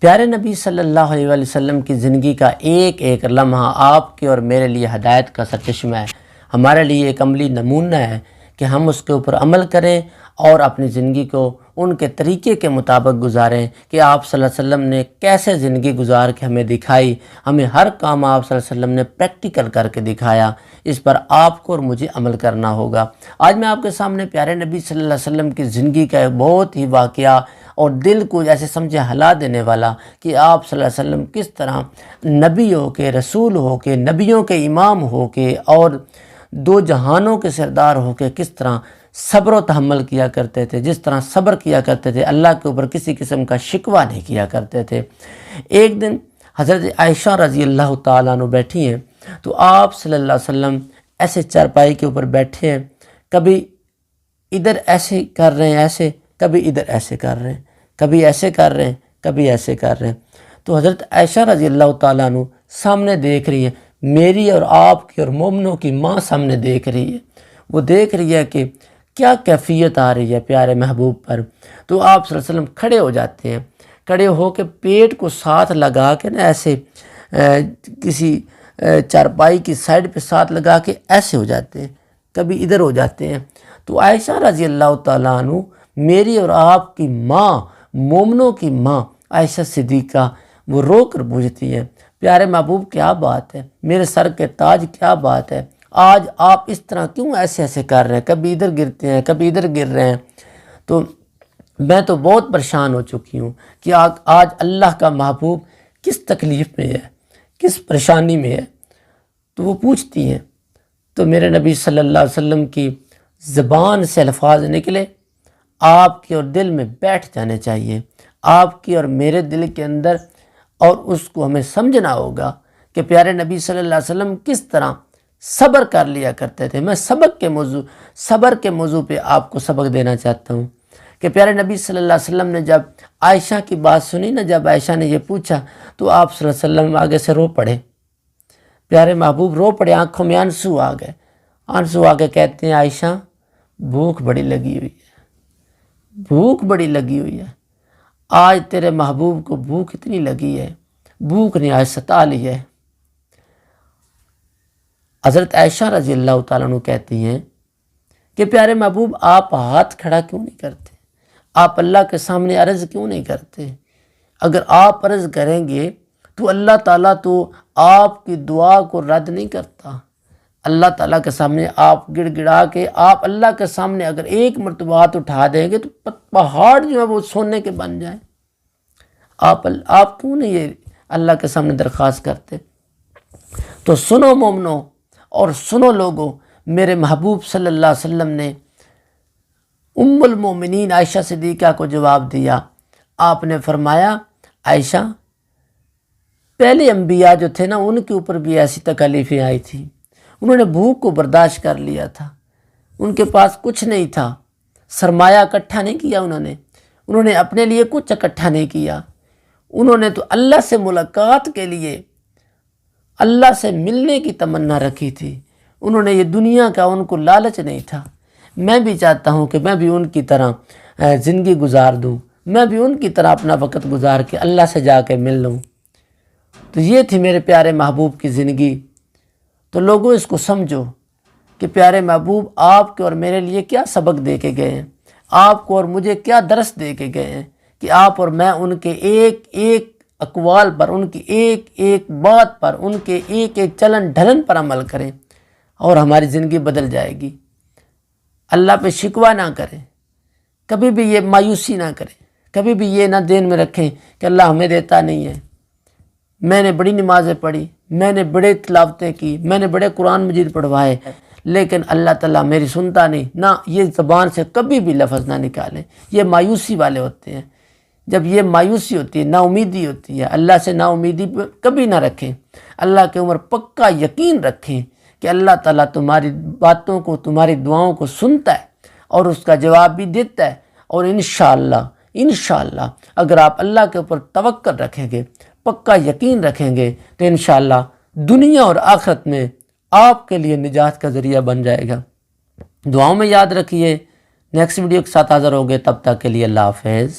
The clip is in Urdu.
پیارے نبی صلی اللہ علیہ وآلہ وسلم کی زندگی کا ایک ایک لمحہ آپ کے اور میرے لیے ہدایت کا سرچشمہ ہے، ہمارے لیے ایک عملی نمونہ ہے کہ ہم اس کے اوپر عمل کریں اور اپنی زندگی کو ان کے طریقے کے مطابق گزاریں کہ آپ صلی اللہ علیہ وسلم نے کیسے زندگی گزار کے ہمیں دکھائی، ہمیں ہر کام آپ صلی اللہ علیہ وسلم نے پریکٹیکل کر کے دکھایا، اس پر آپ کو اور مجھے عمل کرنا ہوگا۔ آج میں آپ کے سامنے پیارے نبی صلی اللہ علیہ وسلم کی زندگی کا ایک بہت ہی واقعہ اور دل کو جیسے سمجھے ہلا دینے والا کہ آپ صلی اللہ علیہ وسلم کس طرح نبی ہو کے، رسول ہو کے، نبیوں کے امام ہو کے اور دو جہانوں کے سردار ہو کے کس طرح صبر و تحمل کیا کرتے تھے، جس طرح صبر کیا کرتے تھے، اللہ کے اوپر کسی قسم کا شکوہ نہیں کیا کرتے تھے۔ ایک دن حضرت عائشہ رضی اللہ تعالیٰ عنہ بیٹھی ہیں تو آپ صلی اللہ علیہ وسلم ایسے چارپائی کے اوپر بیٹھے ہیں، کبھی ادھر ایسے کر رہے ہیں ایسے، کبھی ادھر ایسے کر رہے ہیں، کبھی ایسے کر رہے ہیں، کبھی ایسے کر رہے ہیں۔ تو حضرت عائشہ رضی اللہ تعالیٰ عنہ سامنے دیکھ رہی ہے، میری اور آپ کی اور مومنوں کی ماں سامنے دیکھ رہی ہے، وہ دیکھ رہی ہے کہ کیا کیفیت آ رہی ہے پیارے محبوب پر۔ تو آپ صلی اللہ علیہ وسلم کھڑے ہو جاتے ہیں، کھڑے ہو کے پیٹ کو ساتھ لگا کے نا ایسے کسی چارپائی کی سائڈ پہ ساتھ لگا کے ایسے ہو جاتے ہیں، کبھی ادھر ہو جاتے ہیں۔ تو عائشہ رضی اللہ تعالیٰ عنہ میری اور آپ کی ماں، مومنوں کی ماں عائشہ صدیقہ، وہ رو کر پوچھتی ہیں، پیارے محبوب کیا بات ہے، میرے سر کے تاج کیا بات ہے، آج آپ اس طرح کیوں ایسے ایسے کر رہے ہیں، کبھی ادھر گرتے ہیں، کبھی ادھر گر رہے ہیں۔ تو میں تو بہت پریشان ہو چکی ہوں کہ آج اللہ کا محبوب کس تکلیف میں ہے، کس پریشانی میں ہے۔ تو وہ پوچھتی ہیں تو میرے نبی صلی اللہ علیہ وسلم کی زبان سے الفاظ نکلے، آپ کے اور دل میں بیٹھ جانے چاہیے، آپ کی اور میرے دل کے اندر، اور اس کو ہمیں سمجھنا ہوگا کہ پیارے نبی صلی اللہ علیہ وسلم کس طرح صبر کر لیا کرتے تھے۔ میں صبر کے موضوع پہ آپ کو سبق دینا چاہتا ہوں کہ پیارے نبی صلی اللہ علیہ وسلم نے جب عائشہ کی بات سنی نا، جب عائشہ نے یہ پوچھا تو آپ صلی اللہ علیہ وسلم آگے سے رو پڑے، پیارے محبوب رو پڑے، آنکھوں میں آنسو آ گئے، آنسو آ کے کہتے ہیں عائشہ بھوک بڑی لگی ہوئی ہے، بھوک بڑی لگی ہوئی ہے، آج تیرے محبوب کو بھوک اتنی لگی ہے، بھوک نے آج ستا لی ہے۔ حضرت عائشہ رضی اللہ تعالیٰ عنہ کہتی ہیں کہ پیارے محبوب آپ ہاتھ کھڑا کیوں نہیں کرتے، آپ اللہ کے سامنے عرض کیوں نہیں کرتے؟ اگر آپ عرض کریں گے تو اللہ تعالیٰ تو آپ کی دعا کو رد نہیں کرتا۔ اللہ تعالیٰ کے سامنے آپ گڑ گڑا کے آپ اللہ کے سامنے اگر ایک مرتبہ ہاتھ اٹھا دیں گے تو پہاڑ جو ہے وہ سونے کے بن جائیں۔ آپ کیوں نہیں یہ اللہ کے سامنے درخواست کرتے؟ تو سنو مومنو اور سنو لوگو، میرے محبوب صلی اللہ علیہ وسلم نے ام المومنین عائشہ صدیقہ کو جواب دیا۔ آپ نے فرمایا عائشہ، پہلے انبیاء جو تھے نا ان کے اوپر بھی ایسی تکلیفیں آئی تھیں، انہوں نے بھوک کو برداشت کر لیا تھا، ان کے پاس کچھ نہیں تھا، سرمایہ اکٹھا نہیں کیا، انہوں نے اپنے لیے کچھ اکٹھا نہیں کیا، انہوں نے تو اللہ سے ملاقات کے لیے، اللہ سے ملنے کی تمنا رکھی تھی، انہوں نے یہ دنیا کا ان کو لالچ نہیں تھا۔ میں بھی چاہتا ہوں کہ میں بھی ان کی طرح زندگی گزار دوں، میں بھی ان کی طرح اپنا وقت گزار کے اللہ سے جا کے مل لوں۔ تو یہ تھی میرے پیارے محبوب کی زندگی۔ تو لوگوں اس کو سمجھو کہ پیارے محبوب آپ کے اور میرے لیے کیا سبق دے کے گئے ہیں، آپ کو اور مجھے کیا درس دے کے گئے ہیں کہ آپ اور میں ان کے ایک ایک اقوال پر، ان کی ایک ایک بات پر، ان کے ایک ایک چلن ڈھلن پر عمل کریں اور ہماری زندگی بدل جائے گی۔ اللہ پہ شکوہ نہ کریں، کبھی بھی یہ مایوسی نہ کریں، کبھی بھی یہ نہ ذہن میں رکھیں کہ اللہ ہمیں دیتا نہیں ہے، میں نے بڑی نمازیں پڑھی، میں نے بڑے تلاوتیں کی، میں نے بڑے قرآن مجید پڑھوائے، لیکن اللہ تعالیٰ میری سنتا نہیں، نہ یہ زبان سے کبھی بھی لفظ نہ نکالیں۔ یہ مایوسی والے ہوتے ہیں۔ جب یہ مایوسی ہوتی ہے، نا امیدی ہوتی ہے، اللہ سے نا امیدی کبھی نہ رکھیں، اللہ کے اوپر پکا یقین رکھیں کہ اللہ تعالیٰ تمہاری باتوں کو، تمہاری دعاؤں کو سنتا ہے اور اس کا جواب بھی دیتا ہے، اور انشاءاللہ اگر آپ اللہ کے اوپر توکل رکھیں گے، پکا یقین رکھیں گے تو انشاءاللہ دنیا اور آخرت میں آپ کے لیے نجات کا ذریعہ بن جائے گا۔ دعاؤں میں یاد رکھیے۔ نیکسٹ ویڈیو کے ساتھ حاضر ہوں گے، تب تک کے لیے اللہ حافظ۔